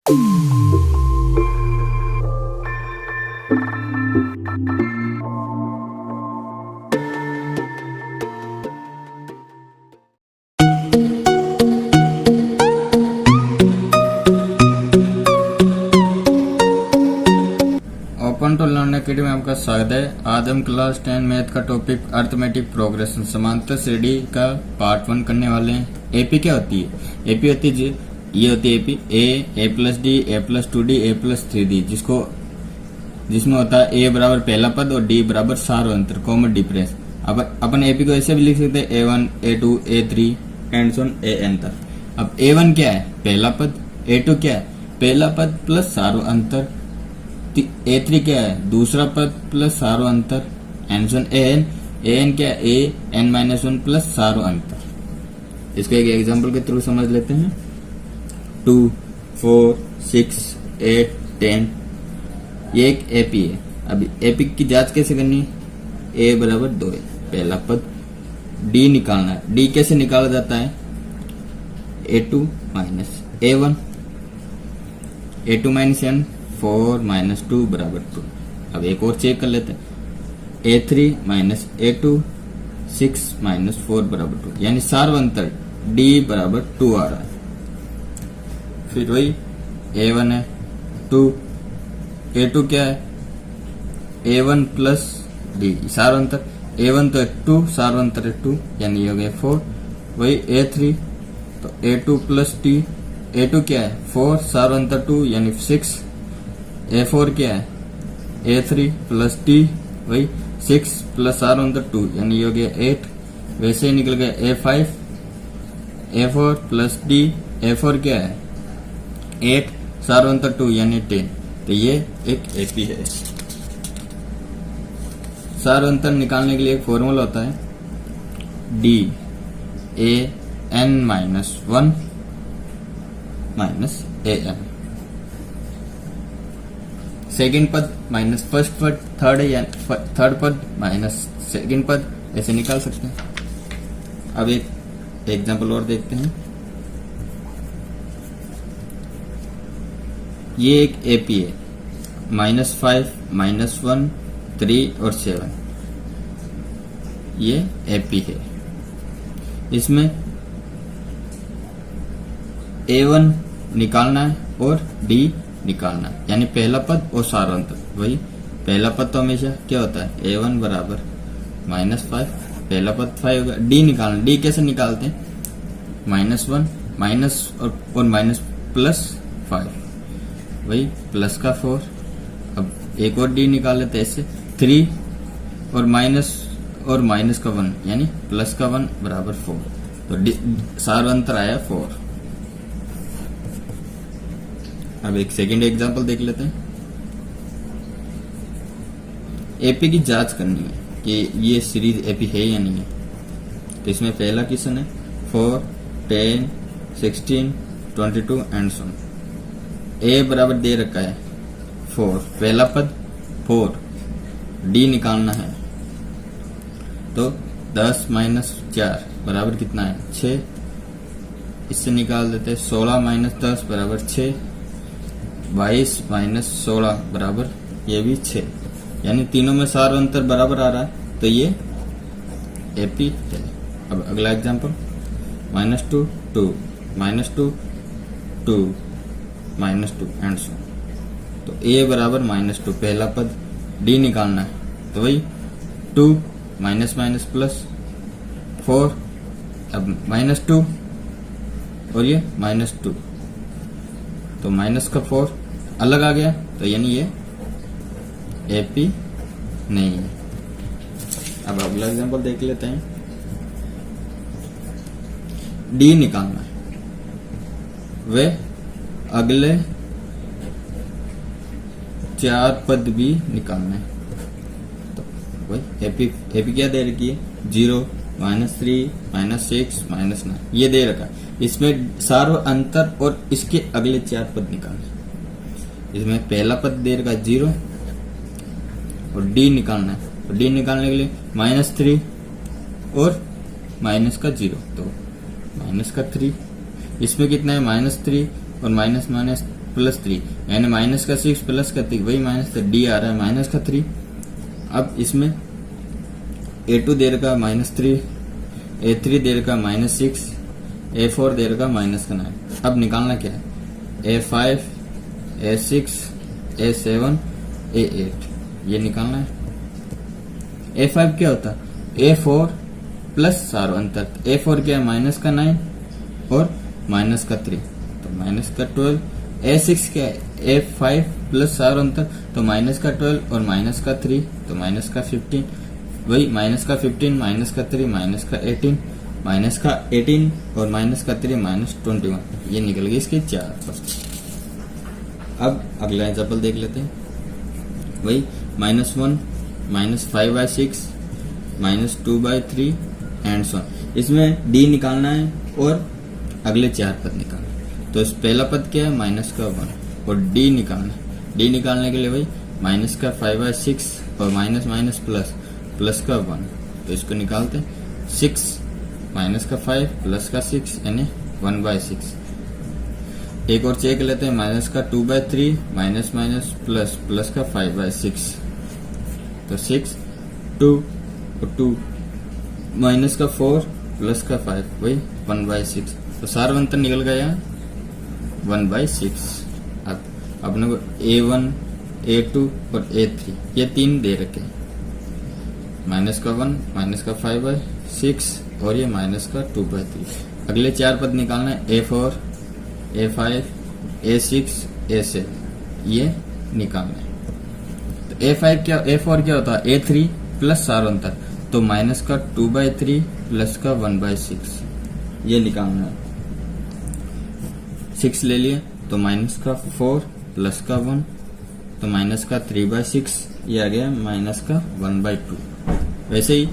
Open to learn academy में आपका स्वागत है। आज हम क्लास 10 मैथ का टॉपिक अर्थमेटिक प्रोग्रेशन समांतर श्रेणी का पार्ट 1 करने वाले हैं। एपी क्या होती है? एपी होती है ये होती है AP A plus D A plus 2डी ए प्लस 3डी, जिसमें होता है ए बराबर पहला पद और डी बराबर सार्वंतर कॉमन डिफरेंस। अब अपन एपी को ऐसे भी लिख सकते हैं A1 A2 A3 and so on AN तक। अब A1 क्या है? पहला पद। A2 क्या है? पहला पद प्लस सार्वंतर। A3 क्या है? दूसरा पद प्लस सार्वंतर एंड सो ऑन AN क्या है? AN-1 plus सार्वंतर। इसको एक एग्जांपल के थ्रू समझ लेते हैं। 2 4 6 8 10 ये एक एपी है। अभी एपी की जांच कैसे करनी है? ए बराबर 2 है पहला पद। डी निकालना है। डी कैसे निकाला जाता है? A2 minus A1 A2 minus N 4 minus 2 बराबर 2। अब एक और चेक कर लेते हैं। A3 माइनस A2 6 माइनस 4 बराबर 2, यानी सार्वंतर D बराबर 2 आ रहा है। फिर वही A1 है 2, A2 क्या है? A1 plus D सार्वंतर। A1 तो है 2, सार्वंतर है 2, यानी ये हो गया 4। वही A3 तो A2 प्लस D। A2 क्या है? 4 सार्वंतर 2 यानी 6। A4 क्या है? A3 प्लस D वही 6 प्लस सार्वंतर 2 यानी ये हो गया 8। वैसे ही निकल गया A5 A4 plus D। A4 क्या है? 8 सार्वंतर 2 यानी 10। तो ये एक एपी है। सार्वंतर निकालने के लिए एक फॉर्मूला होता है D AN-1 minus AN। Second पद माइनस फर्स्ट पद, थर्ड पद माइनस सेकेंड पद, ऐसे निकाल सकते हैं। अब एक एग्जांपल और देखते हैं। ये एक एपी है। -5 -1 3 और 7 ये एपी है। इसमें A1 निकालना है और D निकालना है, यानी पहला पद और सार्वंतर। वही पहला पद तो हमेशा क्या होता है? A1 बराबर -5, पहला पद 5 होगा। D निकालना। D कैसे निकालते हैं? -1 माइनस और माइनस प्लस 5, वही प्लस का 4। अब एक और D निकाल लेते हैं ऐसे 3 और माइनस का 1 यानी प्लस का 1 बराबर 4। तो सार्वंतर आया 4। अब एक सेकेंड एग्जांपल देख लेते हैं। एपी की जांच करनी है कि ये सीरीज एपी है या नहीं है। तो इसमें पहला क्वेश्चन है 4 10 16 22 एंड सो ऑन। ए बराबर दे रखा है 4, पहला पद 4, डी निकालना है। तो 10 माइनस 4 बराबर कितना है? 6। इससे निकाल देते हैं 16 माइनस 10 बराबर 6। 22 माइनस 16 बराबर ये भी 6, यानी तीनों में सार्वंतर बराबर आ रहा है। तो ये एपी है। अब अगला एग्जांपल -2 2 -2 2 -2 एंड सो। तो ए बराबर -2 पहला पद, डी निकालना है। तो वही 2 माइनस माइनस प्लस 4। अब -2 और ये -2 तो माइनस का 4 अलग आ गया, तो यानी ये एपी नहीं है। अब अगला एग्जांपल देख लेते हैं। डी निकालना है, वे अगले 4 पद भी निकालना है। तो वही एपी क्या दे रखी है? 0 -3 -6 -9 ये दे रखा है। इसमें सार्व अंतर और इसके अगले 4 पद निकालने। इसमें पहला पद दे रखा 0 और डी निकालना है। तो डी निकालने के लिए -3 और माइनस का 0, तो माइनस का 3। इसमें कितना है? -3 और माइनस प्लस 3 यानी माइनस का 6 प्लस का 3 वही माइनस डी आ रहा है माइनस का 3। अब इसमें A2 दे रखा -3, A3 दे रखा -6, A4 दे रखा -9। अब निकालना क्या है? A5, A6, A7, A8 ये निकालना है। A5 क्या होता है? A4 प्लस सारो अंतर। A4 क्या है? -9 और -3 तो -12। A6 क्या है? A5 प्लस सारो अंतर तो -12 और -3 तो -15। वही -15 -3 -18 -18 और -3 -21 ये निकल गई इसके 4 पद। अब अगला एग्जाम्पल देख लेते हैं। वही -1 -5/6 -2/3 एंड सो ऑन। इसमें डी निकालना है और अगले 4 पद निकालना है। तो इस पहला पद क्या है? -1 और डी निकालना है। डी निकालने के लिए वही -5/6 और माइनस प्लस का 1 तो इसको निकालते हैं। 6 -5 प्लस का 6 यानी 1/6। एक और चेक लेते हैं -2/3 माइनस प्लस का 5/6 तो 6 2 और 2 -4 प्लस का 5 वही 1/6 तो सारा अंतर निकल गया 1/6। अब अपने को A1 A2 और A3 ये 3 दे रखे -1 -5/6 और ये -2/3। अगले 4 पद निकालना है A4 A5 A6 A7 ये निकालना है। तो A4 क्या होता है? A3 प्लस सारो अंतर तो -2/3 प्लस का 1/6 ये निकालना है। 6 ले लिए तो -4 प्लस का 1 तो -3/6 ये आ गया -1/2। वैसे ही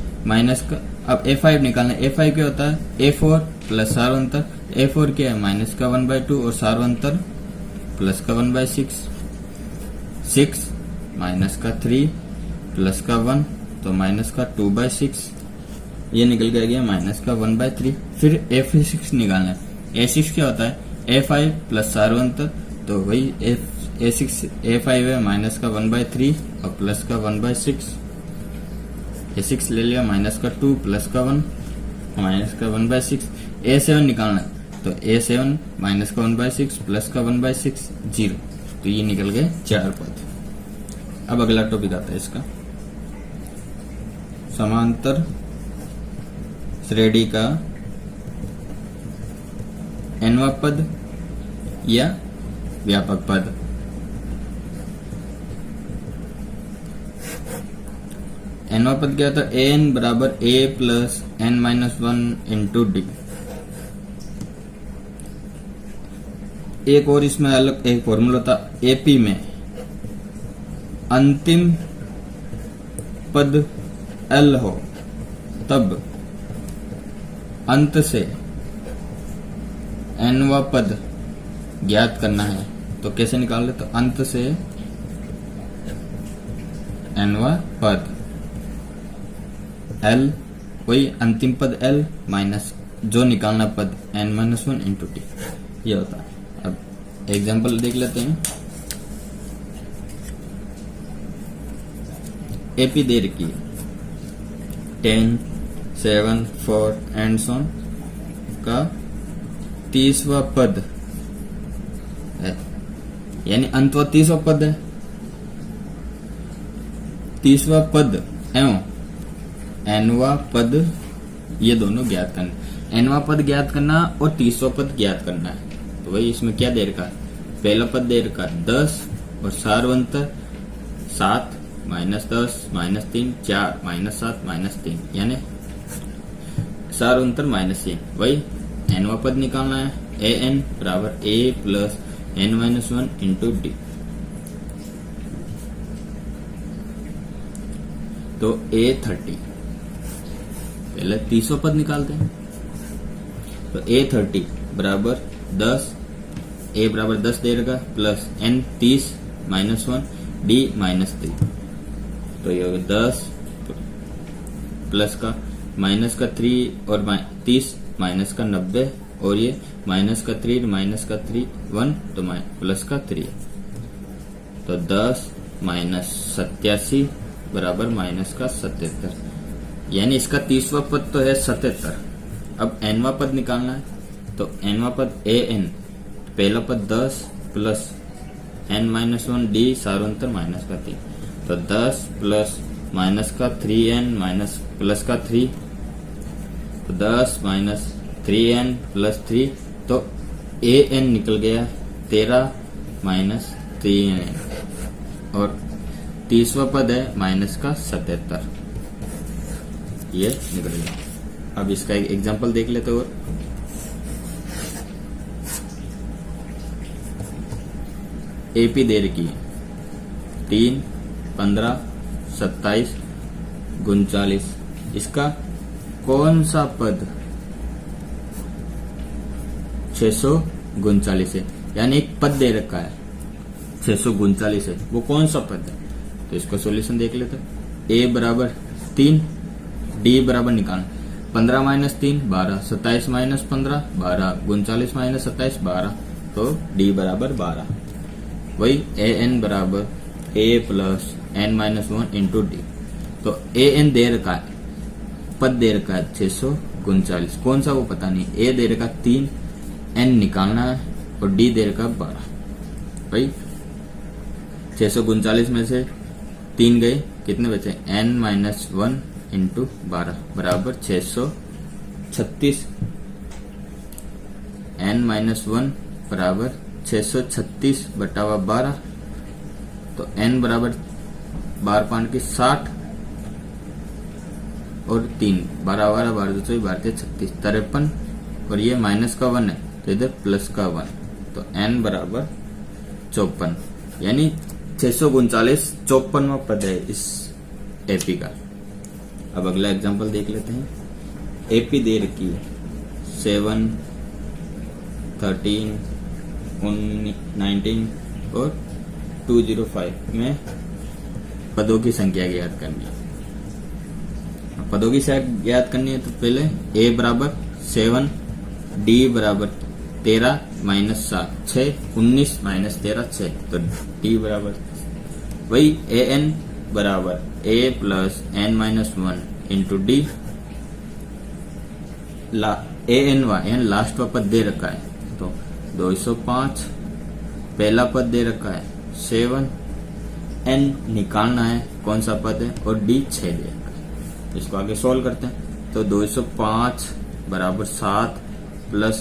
अब A5 निकालना है। A5 क्या होता है? A4 प्लस सारो अंतर। A4 क्या है? -1/2 और सारो अंतर प्लस का 1/6। 6 -3 प्लस का 1 तो -2/6 ये निकल गया -1/3। फिर A6 निकालना है। A6 क्या होता है? A5 प्लस सारो अंतर तो वही A5 है -1/3 और प्लस का 1/6। A6 ले लिया -2 प्लस का 1 -1/6। A7 निकालना है तो A7 -1/6 प्लस का 1/6 0 तो ये निकल गए 4 पद। अब अगला टॉपिक आता है इसका समांतर श्रेणी का nवां पद या व्यापक पद। nवां पद क्या होता है? an बराबर a plus n-1 into D. एक और इसमें अलग एक फॉर्मूला था। एपी में अंतिम पद l हो तब अंत से nवां पद ज्ञात करना है। तो कैसे निकाल ले? तो अंत से nवां पद l वही अंतिम पद l माइनस जो निकालना पद n-1 इंटू टी ये होता है। अब एग्जाम्पल देख लेते हैं। एपी दे रखी है 10 7 4 एंड सो ऑन का 30वां पद है यानी अंतवा 30वां पद है। 30वां पद एवं nवां पद ये दोनों ज्ञात करना। nवां पद ज्ञात करना और 30वां पद ज्ञात करना है। तो वही इसमें क्या दे रखा है? पहला पद दे रखा 10 और सारो अंतर 7 -10 -3 4 -7 -3 यानी सारो अंतर -3। वही nवां पद निकालना है। an बराबर a plus n-1 into D. तो A30 पहले 30वां पद निकालते हैं। तो A30 बराबर 10 a बराबर 10 दे रखा प्लस n 30 -1 d -3 तो ये होगा 10 प्लस का माइनस का 3 और 30 माइनस का 90 और ये माइनस का 3 माइनस का 3 1 तो प्लस का 3 तो 10 माइनस 87 बराबर माइनस का 77, यानी इसका 30वां पद तो है 77। अब nवां पद निकालना है तो nवां पद an, पहला पद 10 प्लस n-1 d सारोंतर माइनस का 3 तो 10 प्लस माइनस का 3n माइनस प्लस का 3 तो 10 माइनस 3n प्लस 3 तो an निकल गया 13 माइनस 3n और 30वां पद है माइनस का 77, ये निकल गया। अब इसका एक एग्जांपल देख लेते और एपी दे रखी है 3, 15, 27, 39, इसका कौन सा पद 639 है, यानी एक पद दे रखा है 639 है, वो कौन सा पद है? तो इसका सॉल्यूशन देख लेते हैं। ए बराबर 3, डी बराबर निकालना 15 माइनस 3 12, 27 माइनस 15 12, 39 माइनस 27 12, तो डी बराबर 12। वही ए एन बराबर A plus N minus 1 into D, तो ए एन दे रखा है, पद दे रखा है 639, कौन सा वो पता नहीं, ए दे रखा 3, एन निकालना है और डी दे रखा 12। भाई 639 में से 3 गए, कितने बचे? एन माइनस 1 इंटू 12 बराबर 636, एन माइनस 1 बराबर 636 बटा 12, तो n बराबर 12 5 की 60 और 3 12 12 12 2 12 36 53 और ये माइनस का 1 है तो इधर प्लस का 1, तो n बराबर 54, यानी 639 54वां पद है इस एपी का। अब अगला एग्जांपल देख लेते हैं। एपी दे रखी है 7, 13, 19 और 205 में पदों की संख्या ज्ञात करनी है। पदों की संख्या ज्ञात करनी है तो पहले a बराबर 7, d बराबर 13 माइनस 7 6, 19 माइनस 13 6, तो d बराबर वही a n बराबर a plus n minus 1 into D, a n वा n लास्ट वा पद दे रखा है तो 205, पहला पद दे रखा है 7, n निकालना है कौन सा पद है और d 6 दे रखा है। इसको आगे सॉल्व करते हैं तो 205 बराबर 7 प्लस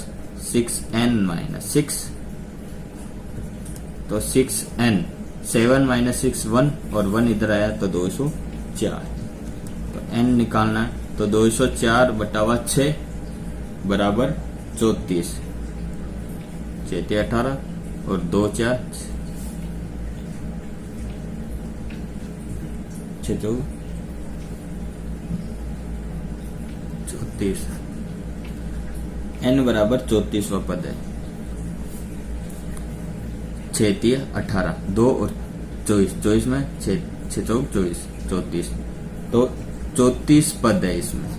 6n माइनस 6, तो 6n 7 माइनस 6 1 और 1 इधर आया तो 204, तो n निकालना है तो 204 बटावा 6 बराबर 34, 6 18 और 2 4 6 34, n बराबर 34वां पद है, 6 3 18 2 और 24, 24 में 6 6 24 34, तो 34 पद है इसमें,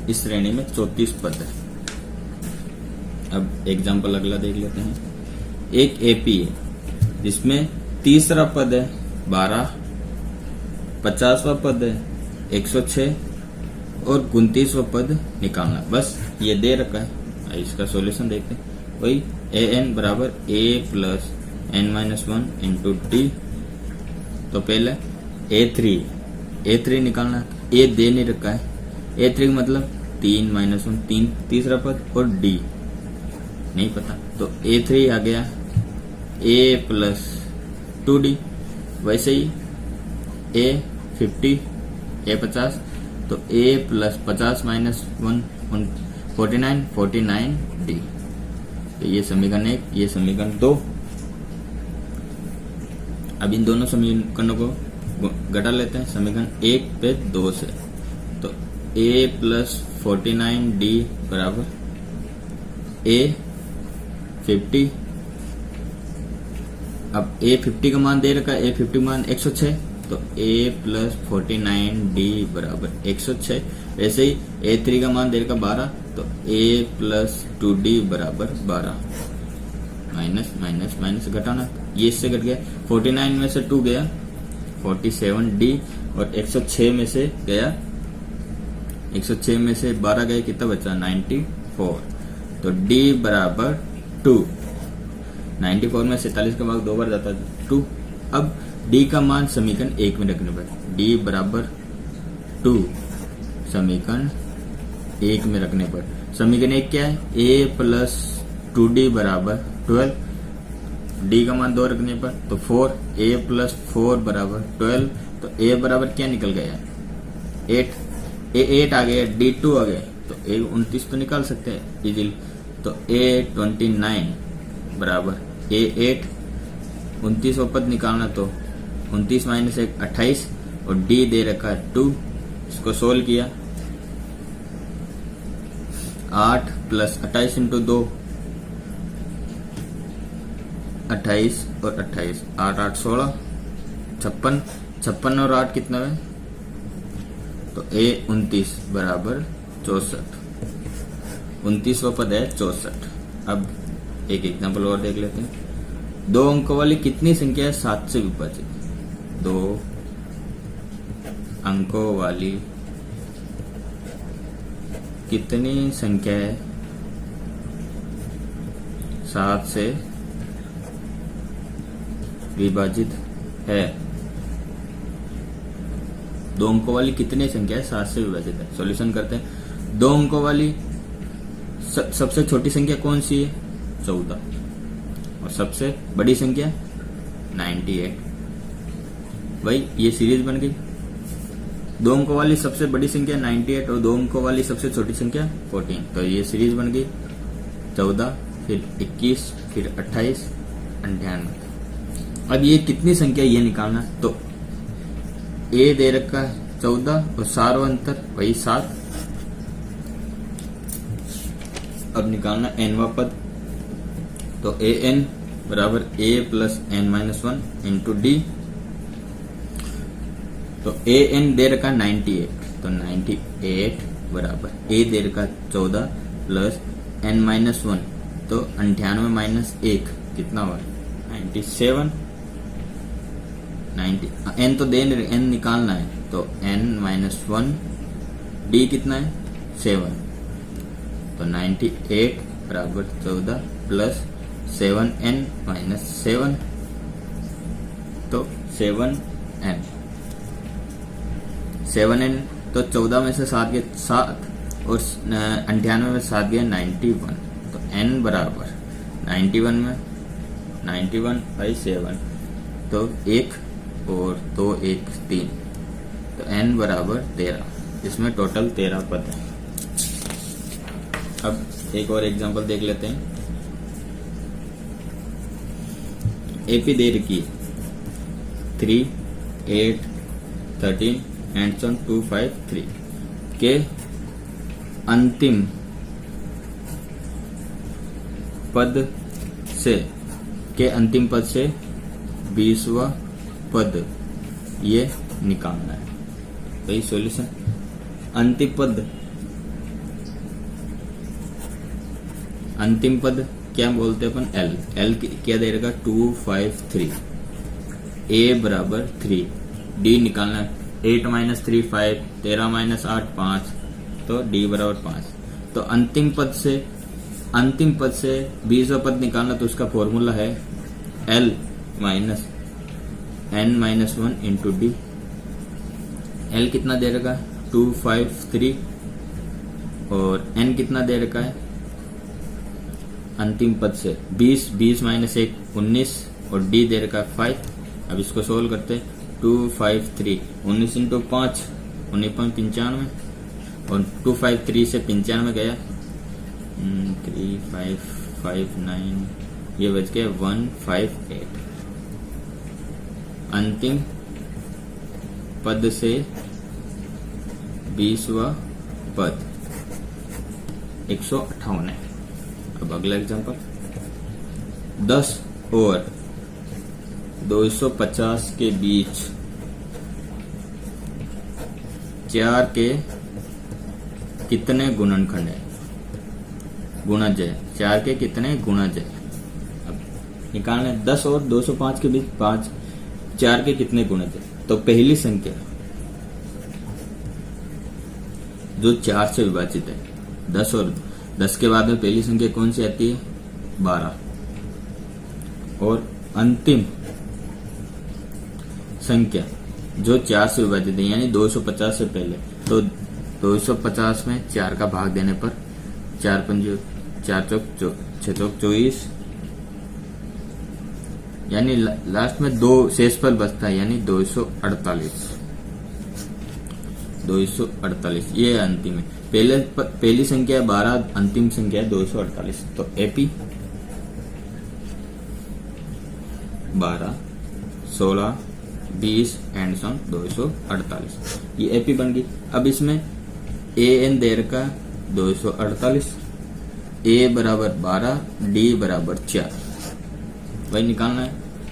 इस श्रेणी में 34 पद है। अब एग्जाम्पल अगला देख लेते हैं। एक एपी है जिसमें तीसरा पद है 12, 50वां पद है 106 और 29वां पद निकालना, बस ये दे रखा है। इसका सॉल्यूशन देखते हैं। वही ए एन बराबर A plus N minus 1 into D, तो पहले ए थ्री निकालना, ए दे नहीं रखा है, ए थ्री मतलब 3 माइनस 1 3, तीसरा पद और डी नहीं पता, तो a3 आ गया a प्लस 2d, वैसे ही a50 a50, तो a प्लस 50 माइनस 1 49 49d, तो ये समीकरण 1, ये समीकरण 2। अब इन दोनों समीकरणों को घटा लेते हैं समीकरण 1 पे 2 से, तो a प्लस 49d बराबर a 50, अब a 50 का मान दे रखा है, a 50 का मान 106, तो a प्लस 49d बराबर 106। ऐसे ही a3 का मान दे रखा 12, तो a प्लस 2d बराबर 12, माइनस माइनस माइनस घटाना, ये इससे घट गया, 49 में से 2 गया 47d, और 106 में से गया 106 में से 12 गए, कितना बचा 94, तो d बराबर 2। 94 में 47 का भाग 2 बार जाता है 2। अब d का मान समीकरण 1 में रखने पर d बराबर 2 समीकरण 1 में रखने पर, समीकरण 1 क्या है, a प्लस 2d बराबर 12, d का मान 2 रखने पर तो 4, a प्लस 4 बराबर 12, तो a बराबर क्या निकल गया 8, a 8 आ गया, d 2 आ गया, तो a 29 तो निकाल सकते हैं इजीली, तो a 29 बराबर a 8, 29 पद निकालना तो 29 माइनस 1 28, और d दे रखा है 2, इसको सोल्व किया 8 प्लस 28 इंटू 2 28 और 28, 8 8 16 56, 56 और 8 कितना है, तो a 29 बराबर 64, 29वां पद है 64। अब एक एग्जांपल और देख लेते हैं। 2 अंकों वाली कितनी संख्या है 7 से विभाजित, 2 अंकों वाली कितनी संख्या है 7 से विभाजित है, 2 अंकों वाली कितनी संख्या है 7 से विभाजित है। सॉल्यूशन करते हैं। 2 अंकों वाली सबसे छोटी संख्या कौन सी है 14, और सबसे बड़ी संख्या 98। भाई ये सीरीज बन गई, 2 अंकों वाली सबसे बड़ी संख्या 98 और 2 अंकों वाली सबसे छोटी संख्या 14, तो ये सीरीज बन गई 14 फिर 21 फिर 28 98। अब ये कितनी संख्या ये निकालना, तो a दे रखा है 14 और सारवा अंतर वही 7। अब निकालना nवा पद, तो an बराबर a plus n minus 1 into D, तो an दे रखा 98, तो 98 बराबर a दे रखा 14 प्लस n माइनस 1, तो 98 माइनस 1 कितना हुआ 97, 90 n तो दे n निकालना है, तो n माइनस 1, d कितना है 7, तो 98 बराबर 14 प्लस 7n माइनस 7, तो 7n, 7n तो 14 में से 7 गए 7 और 98 में 7 गए 91, तो n बराबर 91 में 91 बाई 7, तो 1 और 2 1 3, तो n बराबर 13। इसमें टोटल 13 पद है। अब एक और एग्जांपल देख लेते हैं। एपी दे रखी 3 8 13 एंड 2 5 3 के अंतिम पद से 20वां पद ये निकालना है। तो ये सॉल्यूशन, अंतिम पद क्या बोलते हैं अपन L क्या दे रहेगा 2 5 3, a बराबर 3, d निकालना है 8 माइनस 3 5, 13 माइनस 8 5, तो d बराबर 5। तो अंतिम पद से 20वां पद निकालना, तो उसका फॉर्मूला है L minus n minus 1 into D. L कितना दे रखा है 2 5 3, और n कितना दे रखा है अंतिम पद से 20 माइनस 1 19, और d दे रखा है 5। अब इसको सोल्व करते हैं। 2 5 3 19 इंटू 5 19.95, और 2 5 3 से 95 गया 3 5 5 9, ये बच गया 158। अंतिम पद से 20वां पद 158 है। अब अगला एग्जांपल, 10 और 250 के बीच 4 के कितने गुणनखंड है। गुणज है, 4 के कितने गुणज है। अब निकालना है 10 और 205 के बीच 5, 4 के कितने गुणज है। तो पहली संख्या जो 4 से विभाजित है, 10 और 10 के बाद में पहली संख्या कौन सी आती है, 12। और अंतिम संख्या जो 4 से विभाजित है यानी 250 से पहले, तो 250 में 4 का भाग देने पर 4 पंजे 4 चौक 6 चौक 24, यानी लास्ट में 2 शेषफल बचता है यानी 248। ये अंतिम है। पहली संख्या 12, अंतिम संख्या 248। तो एपी 12, 16, 20 एंड सम 248, ये एपी बन गई। अब इसमें ए एन दे रखा 248, ए बराबर 12, डी बराबर 4, वही निकालना है।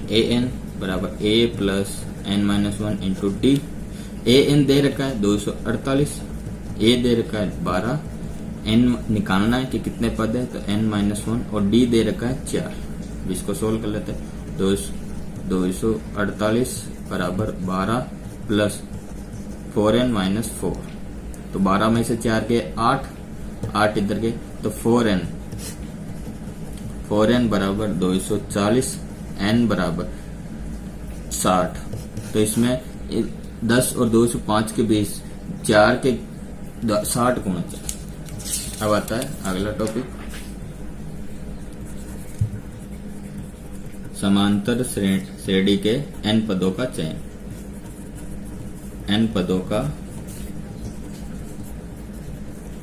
ए एन बराबर A plus N minus 1 into D. A N दे रखा है 248, ए दे रखा है 12, एन निकालना है कि कितने पद है, तो एन माइनस 1, और डी दे रखा है 4। इसको सोल्व कर लेते हैं। 248 बराबर 12 प्लस 4n माइनस 4, तो 12 में से 4 के 8 इधर के, तो 4n बराबर 240, n बराबर 60। तो इसमें 10 और 205 के बीच 4 के 60 गुणज। अब आता है अगला टॉपिक, समांतर श्रेणी के n पदों का चयन। n पदों का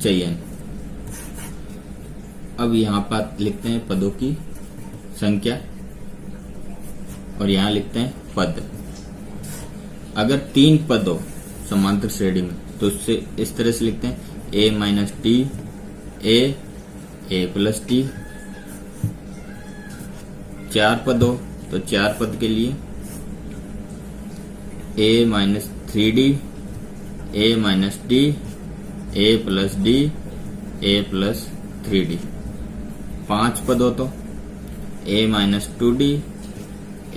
चयन। अब यहाँ पर लिखते हैं पदों की संख्या और यहाँ लिखते हैं पद। अगर 3 पद हो समांतर श्रेणी में तो उससे इस तरह से लिखते हैं a minus T, a plus T. 4 पद हो तो 4 पद के लिए a minus 3d, a minus D, a plus D, a plus 3d। 5 पद हो तो a minus 2d,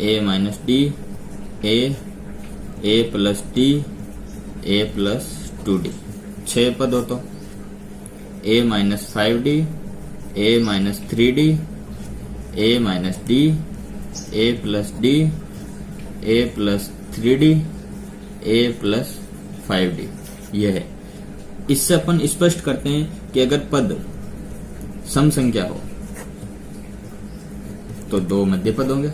a minus D, a plus D, a plus 2d। 6 पद हो तो a minus 5d, a minus 3d, a minus D, a plus D, a plus 3d, a plus 5d। यह है। इससे अपन स्पष्ट करते हैं कि अगर पद सम संख्या हो तो 2 मध्य पद होंगे,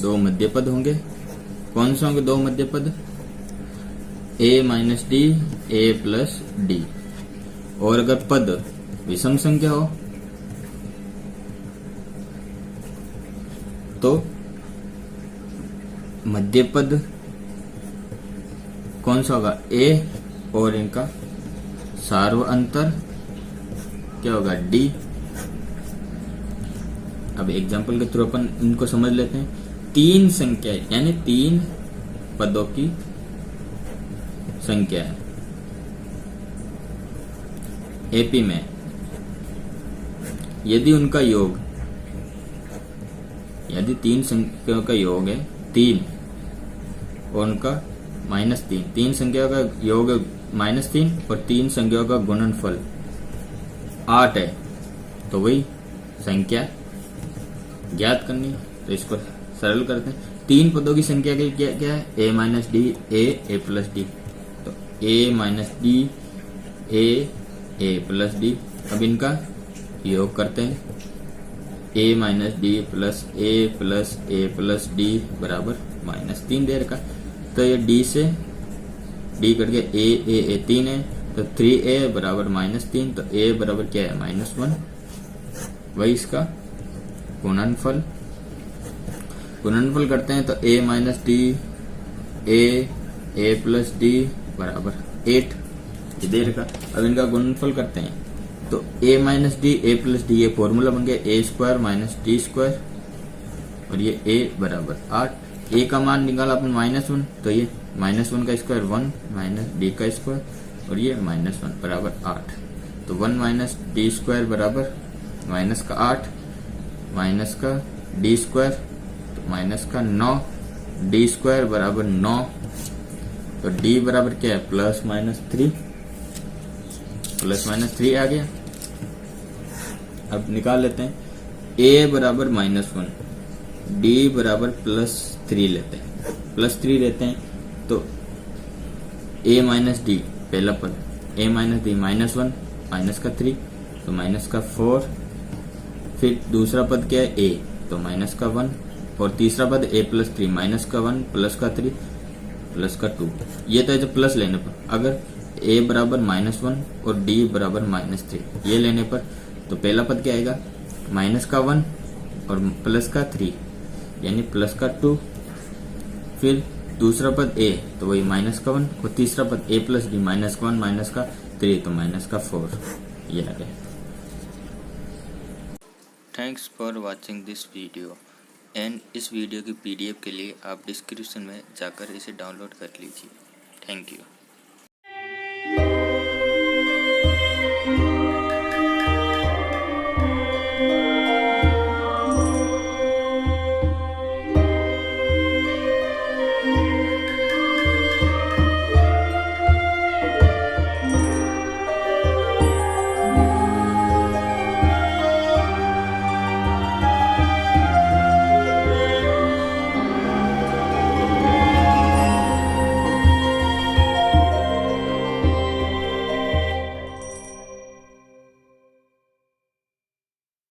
2 मध्य पद होंगे। कौन से होंगे 2 मध्य पद? a minus D, a plus D. और अगर पद विषम संख्या हो तो मध्य पद कौन सा होगा? a, और इनका सार्व अंतर क्या होगा? d। अब एग्जांपल के थ्रू अपन इनको समझ लेते हैं। 3 संख्या यानी 3 पदों की संख्या है एपी में, यदि उनका योग, यदि 3 संख्याओं का योग है 3 और उनका -3, 3 संख्याओं का योग -3 और 3 संख्याओं का गुणनफल 8 है, तो वही संख्या ज्ञात करनी। तो इसको सरल करते हैं। 3 पदों की संख्या के क्या है? a minus D, a plus D. तो a minus D, a plus D. अब इनका योग करते हैं। a minus D plus a plus D बराबर -3 दे रखा। तो ये d से d कट गया, a 3 है, तो 3a बराबर -3। तो a बराबर क्या है? -1। वही इसका गुणनफल करते हैं। तो a minus D, a plus D बराबर 8 दे रखा। अब इनका गुणनफल करते हैं। तो a minus D, a plus D, ये फॉर्मूला बन गया a² माइनस d², और ये a बराबर 8। a का मान निकाला अपन -1, तो ये -1 का स्क्वायर 1 माइनस d का स्क्वायर, और ये -1 बराबर 8। तो 1 माइनस डी स्क्वायर बराबर माइनस का 8 माइनस का डी स्क्वायर तो माइनस का 9, डी स्क्वायर बराबर 9। तो डी बराबर क्या है +-3, +-3 आ गया। अब निकाल लेते हैं a बराबर -1, d बराबर +3 लेते हैं, +3 लेते हैं तो a माइनस डी पहला पद, a माइनस डी -1 माइनस का 3 तो माइनस का 4, फिर दूसरा पद क्या है a तो माइनस का 1 और तीसरा पद a + 3 माइनस का 1 प्लस का 3 प्लस का 2। ये तो है जो प्लस लेने पर, अगर a बराबर -1 और d बराबर -3 ये लेने पर तो पहला पद क्या आएगा माइनस का 1 और प्लस का 3 यानी प्लस का 2, फिर दूसरा पद a तो वही माइनस का 1 और तीसरा पद a + d -1 माइनस का 3 तो माइनस का 4 ये आ गया। Thanks for watching this video and इस वीडियो की PDF के लिए आप डिस्क्रिप्शन में जाकर इसे डाउनलोड कर लीजिए। Thank you.